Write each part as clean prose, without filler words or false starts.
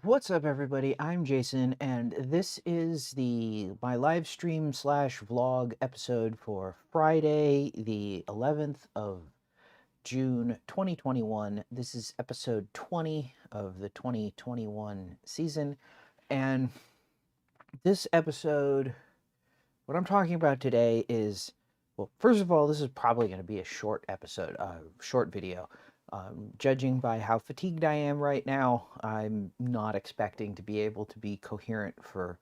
What's up, everybody? I'm Jason, and this is my live stream slash vlog episode for Friday, the 11th of June, 2021. This is episode 20 of the 2021 season, and this episode, what I'm talking about today is, well, first of all, this is probably going to be a short episode, short video. Judging by how fatigued I am right now, I'm not expecting to be able to be coherent for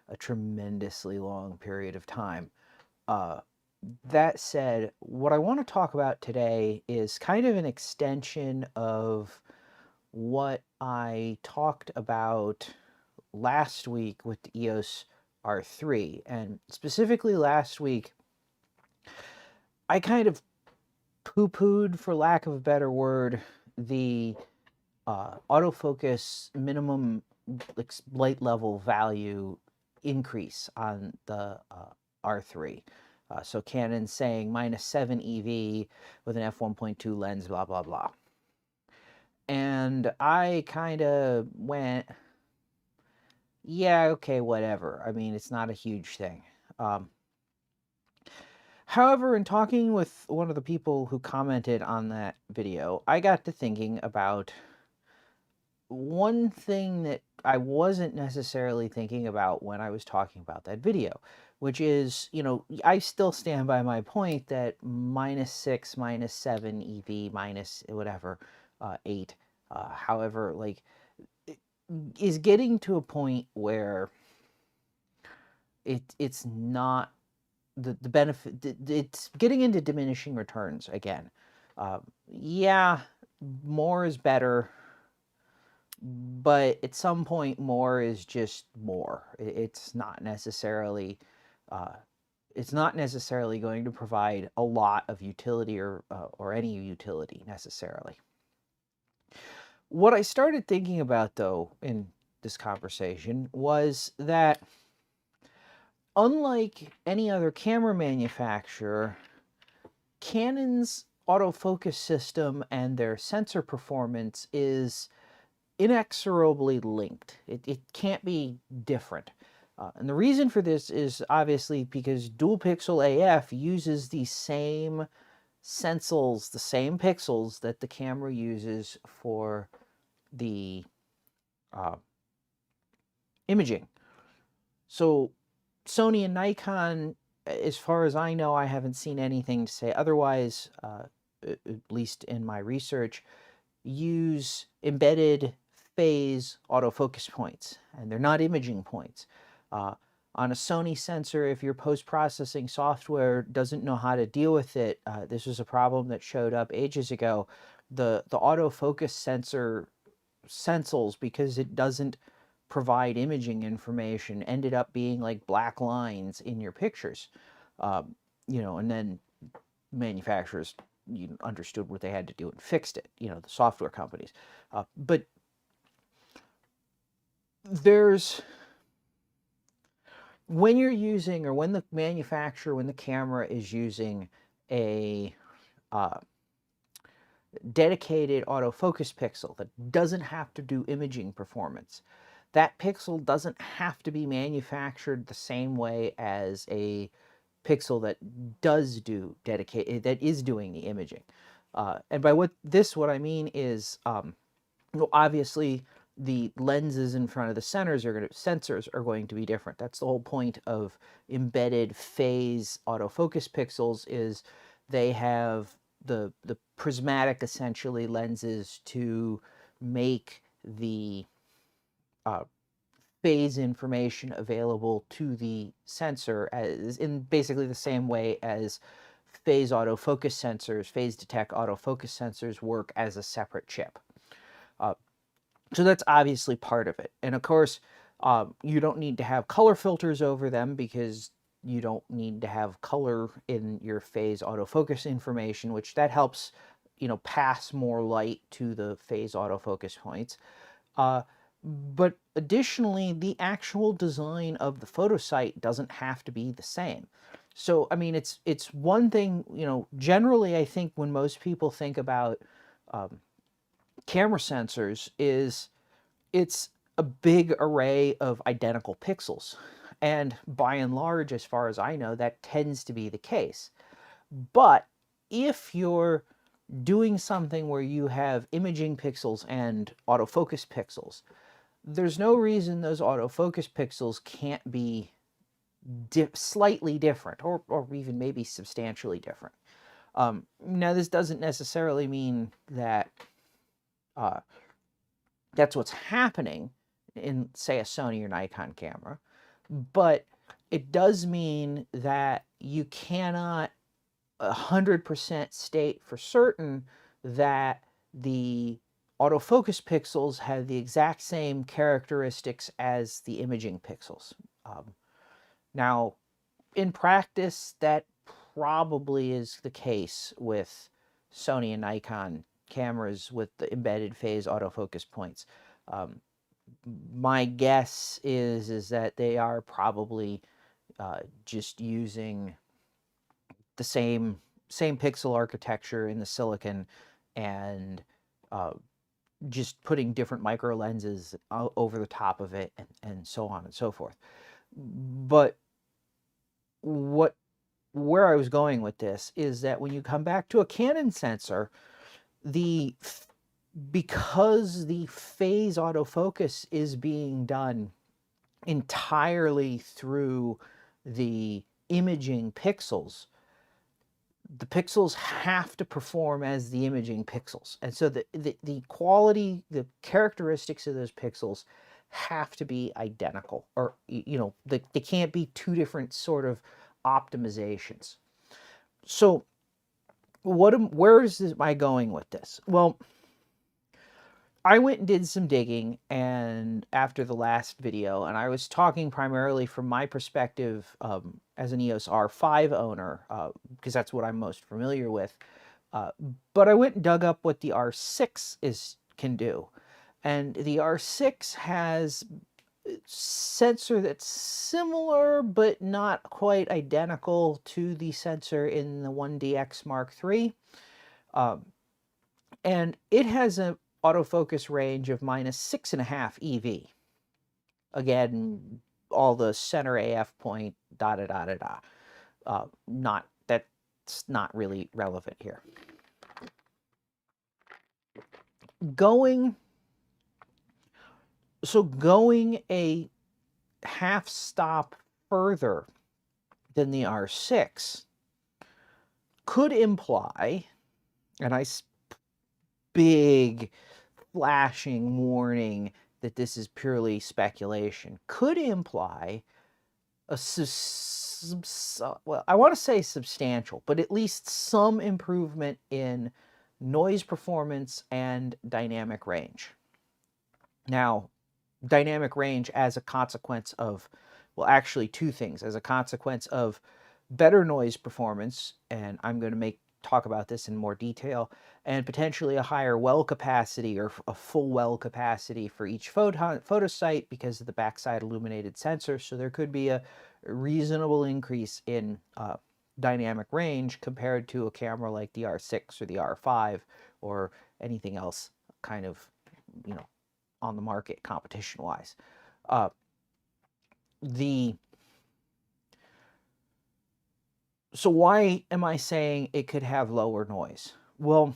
a tremendously long period of time. Uh, that said, what I want to talk about today is kind of an extension of what I talked about last week with the EOS R3. And specifically last week, I kind of poo-pooed, for lack of a better word, the autofocus minimum light level value increase on the R3. So Canon saying -7 EV with an f1.2 lens, blah, blah, blah. And I kind of went, yeah, okay, whatever. I mean, it's not a huge thing. However, in talking with one of the people who commented on that video, I got to thinking about one thing that I wasn't necessarily thinking about when I was talking about that video, which is, I still stand by my point that -6, -7 EV, minus whatever, 8, however, like, is getting to a point where it's not the benefit, it's getting into diminishing returns again. Yeah, more is better, but at some point more is just more. It's not necessarily uh, going to provide a lot of utility or any utility necessarily. What I started thinking about, though, in this conversation was that unlike any other camera manufacturer, Canon's autofocus system and their sensor performance is inexorably linked. It can't be different. And the reason for this is obviously because dual pixel AF uses the same sensors, the same pixels that the camera uses for the uh, imaging. So Sony and Nikon, as far as I know, I haven't seen anything to say otherwise, at least in my research, use embedded phase autofocus points, and they're not imaging points. On a Sony sensor, if your post-processing software doesn't know how to deal with it, this was a problem that showed up ages ago. The autofocus sensor sensors, because it doesn't provide imaging information, ended up being like black lines in your pictures. And then manufacturers understood what they had to do and fixed it, the software companies. But there's, when you're using, or when the manufacturer, when the camera is using a dedicated autofocus pixel that doesn't have to do imaging performance, that pixel doesn't have to be manufactured the same way as a pixel that does do dedicated, that is doing the imaging. And by what I mean is, obviously the lenses in front of the sensors are going to be different. That's the whole point of embedded phase autofocus pixels, is they have the prismatic, essentially, lenses to make the phase information available to the sensor as in basically the same way as phase autofocus sensors, phase detect autofocus sensors work as a separate chip. So that's obviously part of it. And of course, you don't need to have color filters over them, because you don't need to have color in your phase autofocus information, which that helps, pass more light to the phase autofocus points. But additionally, the actual design of the photo site doesn't have to be the same. So, I mean, it's one thing, generally, I think when most people think about camera sensors, is it's a big array of identical pixels. And by and large, as far as I know, that tends to be the case. But if you're doing something where you have imaging pixels and autofocus pixels, there's no reason those autofocus pixels can't be slightly different, or even maybe substantially different. Now, this doesn't necessarily mean that that's what's happening in, say, a Sony or Nikon camera, but it does mean that you cannot 100% state for certain that the autofocus pixels have the exact same characteristics as the imaging pixels. Now, in practice, that probably is the case with Sony and Nikon cameras with the embedded phase autofocus points. My guess is that they are probably just using the same pixel architecture in the silicon, and just putting different micro lenses over the top of it, and so on and so forth. But where I was going with this is that when you come back to a Canon sensor, because the phase autofocus is being done entirely through the imaging pixels, the pixels have to perform as the imaging pixels. And so the quality, the characteristics of those pixels have to be identical, or, you know, they can't be two different sort of optimizations. So where am I going with this? Well, I went and did some digging, and after the last video, and I was talking primarily from my perspective as an EOS R5 owner, because that's what I'm most familiar with. But I went and dug up what the R6 can do. And the R6 has a sensor that's similar, but not quite identical to the sensor in the 1DX Mark III. And it has an autofocus range of -6.5 EV. Again, all the center AF point, That's not really relevant here. Going a half stop further than the R6 could imply, and big flashing warning that this is purely speculation, could imply well, I want to say substantial, but at least some improvement in noise performance and dynamic range. Now, dynamic range as a consequence of, well, actually two things. As a consequence of better noise performance, and I'm going to talk about this in more detail, and potentially a higher well capacity, or a full well capacity for each photo site because of the backside illuminated sensor. So there could be a reasonable increase in dynamic range compared to a camera like the R6 or the R5 or anything else kind of, you know, on the market competition wise. So why am I saying it could have lower noise? Well,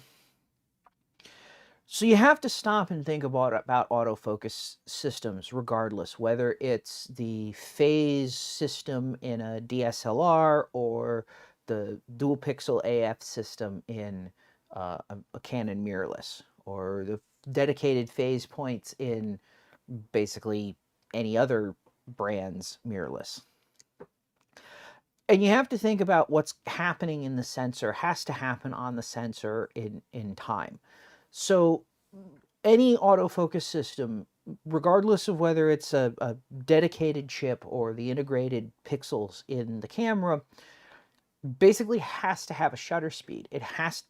so you have to stop and think about autofocus systems, regardless, whether it's the phase system in a DSLR or the dual pixel AF system in a Canon mirrorless, or the dedicated phase points in basically any other brand's mirrorless. And you have to think about what's happening in the sensor has to happen on the sensor in time. So any autofocus system, regardless of whether it's a dedicated chip or the integrated pixels in the camera, basically has to have a shutter speed.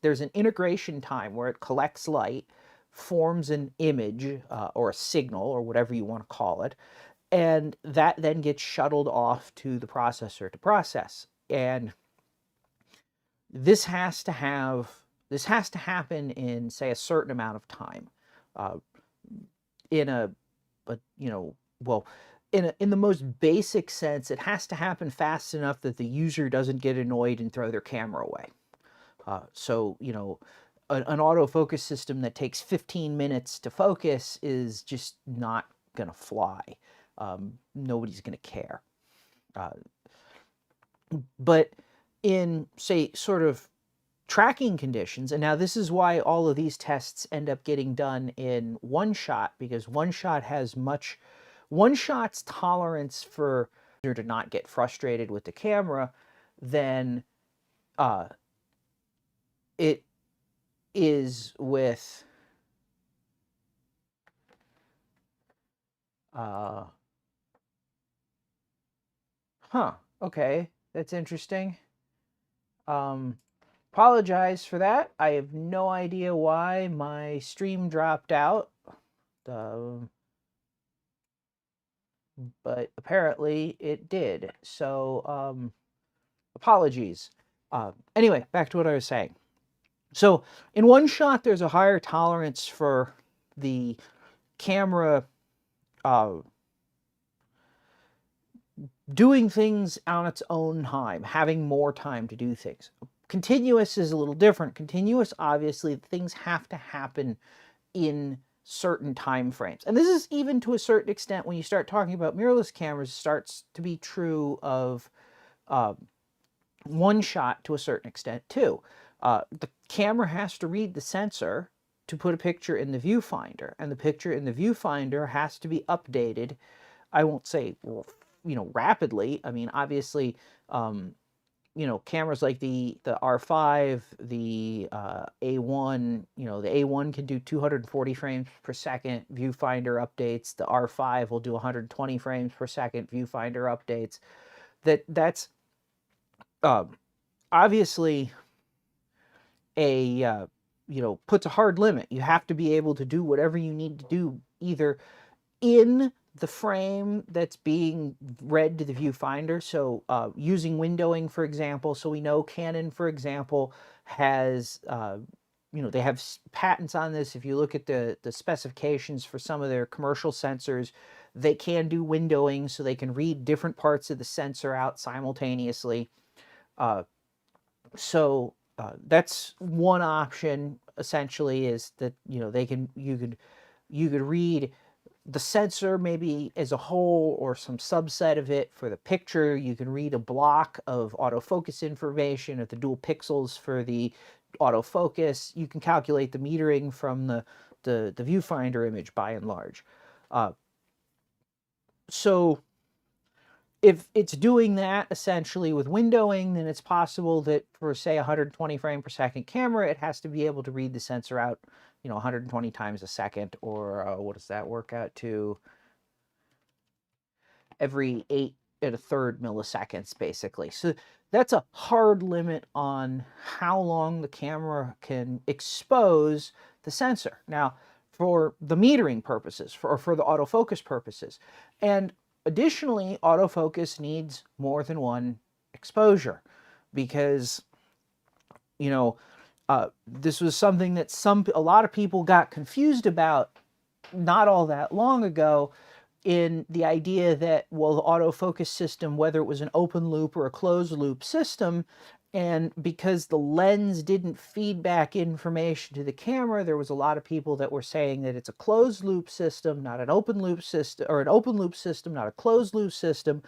There's an integration time where it collects light, forms an image or a signal or whatever you want to call it, and that then gets shuttled off to the processor to process. And this has to happen in, say, a certain amount of time. In a well, in the most basic sense, it has to happen fast enough that the user doesn't get annoyed and throw their camera away. So, an autofocus system that takes 15 minutes to focus is just not going to fly. Nobody's going to care. But in, say, sort of tracking conditions, and now this is why all of these tests end up getting done in one shot, because one shot's tolerance for to not get frustrated with the camera than it is with okay, that's interesting. Apologize for that. I have no idea why my stream dropped out. But apparently it did. So, apologies. Anyway, back to what I was saying. So, in one shot, there's a higher tolerance for the camera doing things on its own time, having more time to do things. Continuous is a little different. Continuous, obviously, things have to happen in certain time frames. And this is even to a certain extent when you start talking about mirrorless cameras, starts to be true of one shot to a certain extent too. The camera has to read the sensor to put a picture in the viewfinder, and the picture in the viewfinder has to be updated. I won't say, rapidly. I mean, obviously, cameras like the R5, the A1, the A1 can do 240 frames per second viewfinder updates. The R5 will do 120 frames per second viewfinder updates. That's obviously a puts a hard limit. You have to be able to do whatever you need to do either in the frame that's being read to the viewfinder. So using windowing, for example. So we know Canon, for example, has, they have patents on this. If you look at the specifications for some of their commercial sensors, they can do windowing so they can read different parts of the sensor out simultaneously. So that's one option, essentially, is that, you could read the sensor maybe as a whole or some subset of it for the picture. You can read a block of autofocus information at the dual pixels for the autofocus. You can calculate the metering from the viewfinder image by and large. So if it's doing that essentially with windowing, then it's possible that for, say, 120 frame per second camera, it has to be able to read the sensor out 120 times a second, or what does that work out to? Every 8 1/3 milliseconds, basically. So that's a hard limit on how long the camera can expose the sensor. Now, for the metering purposes, for the autofocus purposes. And additionally, autofocus needs more than one exposure, because, this was something that a lot of people got confused about not all that long ago, in the idea that, well, the autofocus system, whether it was an open loop or a closed loop system, and because the lens didn't feed back information to the camera, there was a lot of people that were saying that it's a closed loop system, not an open loop system, or an open loop system, not a closed loop system.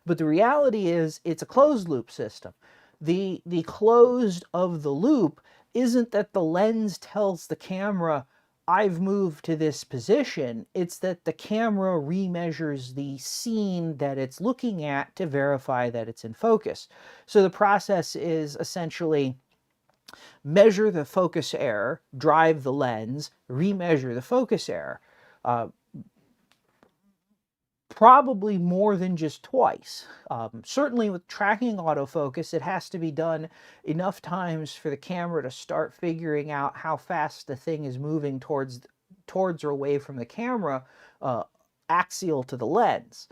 But the reality is it's a closed loop system. The closed of the loop isn't that the lens tells the camera, I've moved to this position. It's that the camera remeasures the scene that it's looking at to verify that it's in focus. So the process is essentially measure the focus error, drive the lens, remeasure the focus error. Probably more than just twice. Certainly with tracking autofocus, it has to be done enough times for the camera to start figuring out how fast the thing is moving towards or away from the camera, axial to the lens.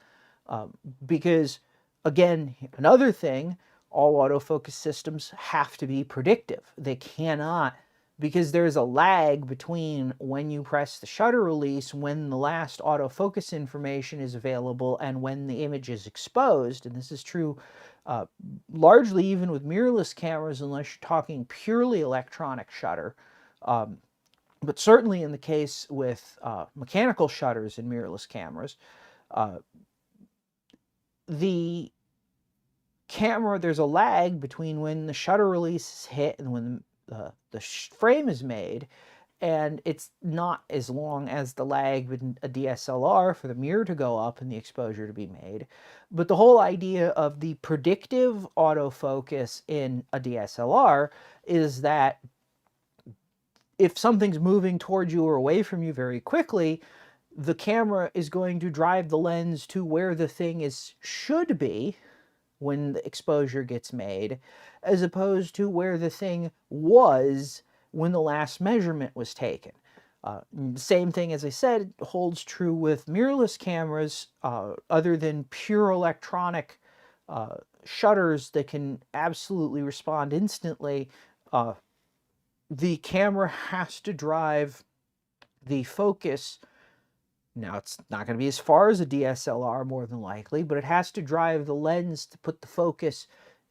Because, again, another thing, all autofocus systems have to be predictive. They cannot because there's a lag between when you press the shutter release, when the last autofocus information is available, and when the image is exposed. And this is true largely even with mirrorless cameras, unless you're talking purely electronic shutter. But certainly in the case with mechanical shutters in mirrorless cameras, the camera, there's a lag between when the shutter release is hit and when the frame is made, and it's not as long as the lag with a DSLR for the mirror to go up and the exposure to be made. But the whole idea of the predictive autofocus in a DSLR is that if something's moving towards you or away from you very quickly, the camera is going to drive the lens to where the thing should be when the exposure gets made, as opposed to where the thing was when the last measurement was taken. Same thing, as I said, holds true with mirrorless cameras, other than pure electronic shutters that can absolutely respond instantly. The camera has to drive the focus. Now, it's not going to be as far as a DSLR, more than likely, but it has to drive the lens to put the focus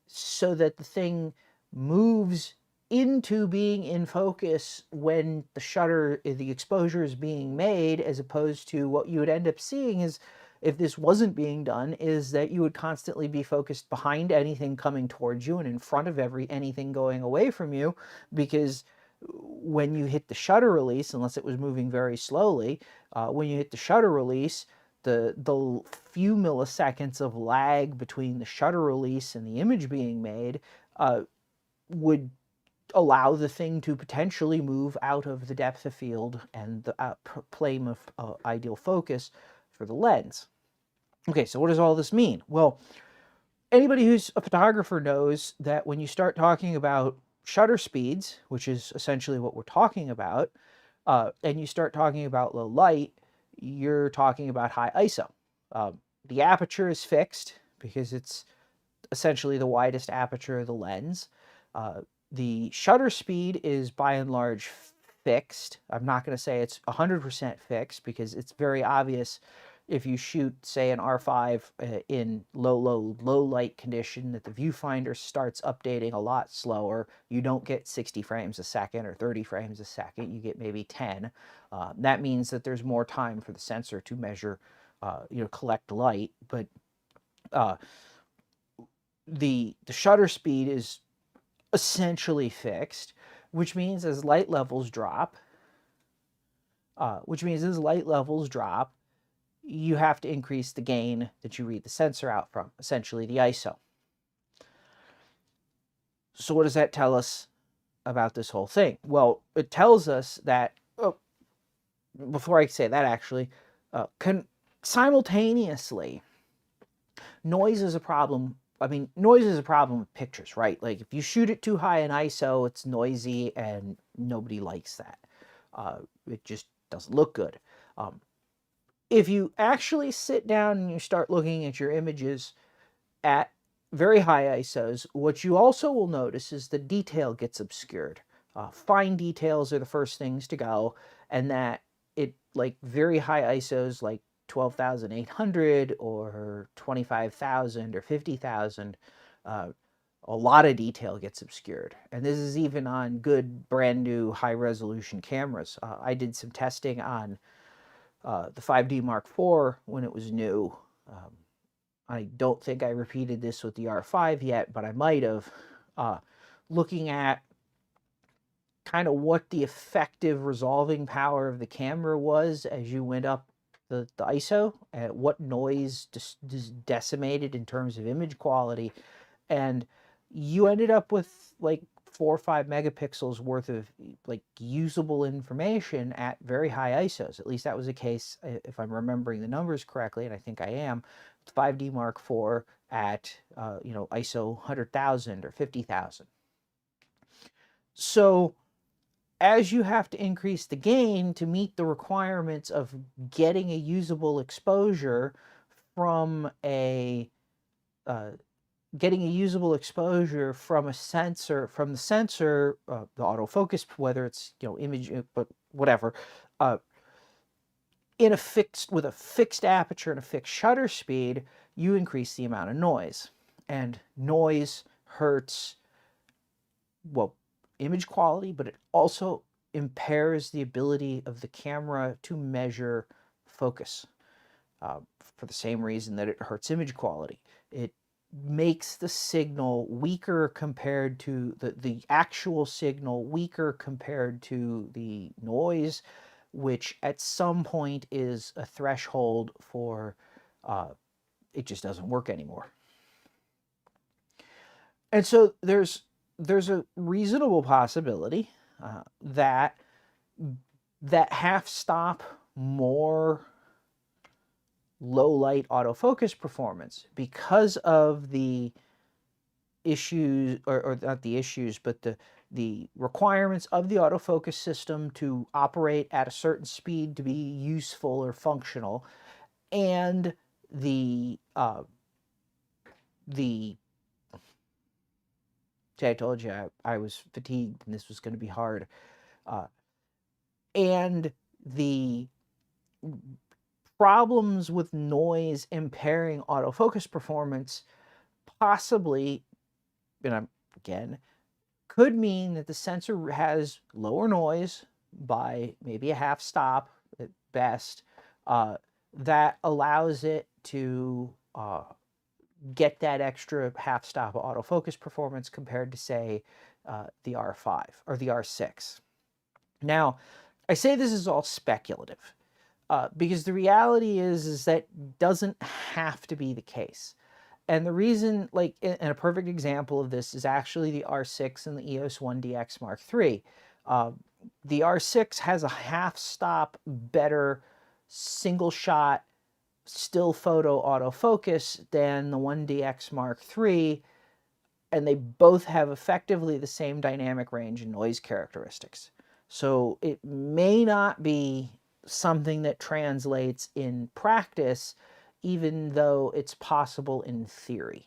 so that the thing moves into being in focus when the exposure is being made, as opposed to what you would end up seeing is, if this wasn't being done, is that you would constantly be focused behind anything coming towards you and in front of anything going away from you, because when you hit the shutter release, unless it was moving very slowly, when you hit the shutter release, the few milliseconds of lag between the shutter release and the image being made would allow the thing to potentially move out of the depth of field and the plane of ideal focus for the lens. Okay, so what does all this mean? Well, anybody who's a photographer knows that when you start talking about shutter speeds, which is essentially what we're talking about, and you start talking about low light, you're talking about high ISO. The aperture is fixed because it's essentially the widest aperture of the lens. The shutter speed is by and large fixed. I'm not going to say it's 100% fixed, because it's very obvious if you shoot, say, an R5 in low light condition, that the viewfinder starts updating a lot slower. You don't get 60 frames a second or 30 frames a second. You get maybe 10. That means that there's more time for the sensor to measure, collect light. But the shutter speed is essentially fixed, which means as light levels drop, you have to increase the gain that you read the sensor out from, essentially the ISO. So what does that tell us about this whole thing? Well, it tells us that, before I say that, actually, simultaneously, noise is a problem. I mean, noise is a problem with pictures, right? Like, if you shoot it too high in ISO, it's noisy and nobody likes that. It just doesn't look good. If you actually sit down and you start looking at your images at very high ISOs, what you also will notice is the detail gets obscured. Fine details are the first things to go, and that like very high ISOs, like 12,800 or 25,000 or 50,000, a lot of detail gets obscured. And this is even on good, brand new, high-resolution cameras. I did some testing on the 5D Mark IV when it was new. I don't think I repeated this with the R5 yet, but I might have. Looking at kind of what the effective resolving power of the camera was as you went up the ISO, and what noise just decimated in terms of image quality. And you ended up with like 4 or 5 megapixels worth of like usable information at very high ISOs. At least that was the case, if I'm remembering the numbers correctly, and I think I am. 5D Mark IV at ISO 100,000 or 50,000. So as you have to increase the gain to meet the requirements of getting a usable exposure from a getting a usable exposure from a sensor, from the sensor, the autofocus, whether it's, you know, image, but whatever, in a fixed, with a fixed aperture and a fixed shutter speed, you increase the amount of noise. And noise hurts, well, image quality, but it also impairs the ability of the camera to measure focus, for the same reason that it hurts image quality. It makes the signal weaker compared to the actual signal, weaker compared to the noise, which at some point is a threshold for it just doesn't work anymore. And so there's a reasonable possibility that half stop, more low light autofocus performance, because of the issues, or not the issues, but the requirements of the autofocus system to operate at a certain speed to be useful or functional, and the see, I told you I was fatigued and this was going to be hard, and the problems with noise impairing autofocus performance possibly, and again, could mean that the sensor has lower noise by maybe a half stop at best, that allows it to get that extra half stop autofocus performance compared to, say, the R5 or the R6. Now, I say this is all speculative, because the reality is that doesn't have to be the case. And the reason, like, and a perfect example of this is actually the R6 and the EOS R1DX Mark III. The R6 has a half stop better single shot still photo autofocus than the 1DX Mark III, and they both have effectively the same dynamic range and noise characteristics. So it may not be something that translates in practice, even though it's possible in theory.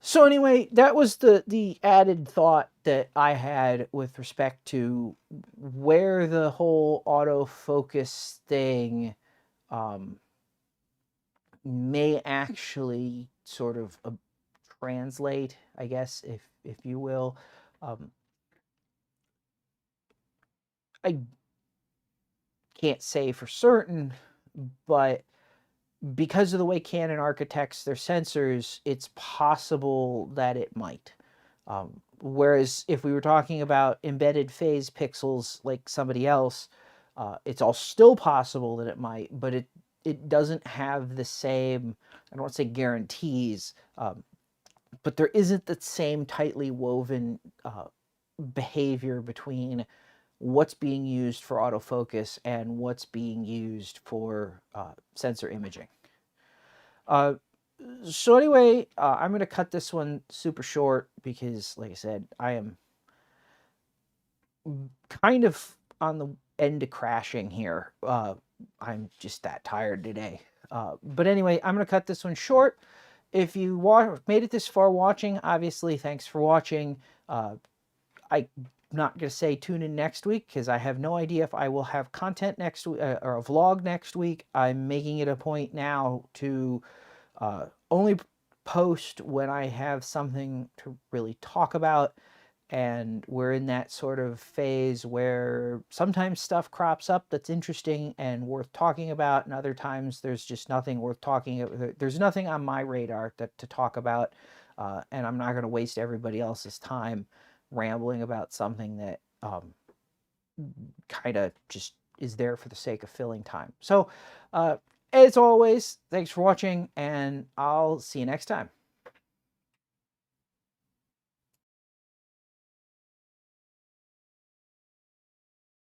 So anyway, that was the added thought that I had with respect to where the whole autofocus thing may actually sort of translate, I guess, if you will. I can't say for certain, but because of the way Canon architects their sensors, it's possible that it might. Whereas if we were talking about embedded phase pixels like somebody else, it's all still possible that it might, but it doesn't have the same, I don't want to say guarantees, but there isn't the same tightly woven behavior between what's being used for autofocus and what's being used for sensor imaging. So anyway, I'm going to cut this one super short because, like I said, I am kind of on the end of crashing here. I'm just that tired today. But anyway, I'm going to cut this one short. If you made it this far watching, obviously, thanks for watching. I'm not going to say tune in next week because I have no idea if I will have content next week or a vlog next week. I'm making it a point now to only post when I have something to really talk about, and we're in that sort of phase where sometimes stuff crops up that's interesting and worth talking about, and other times there's just nothing worth talking about. There's nothing on my radar to talk about, and I'm not going to waste everybody else's time rambling about something that kind of just is there for the sake of filling time. So as always, thanks for watching, and I'll see you next time.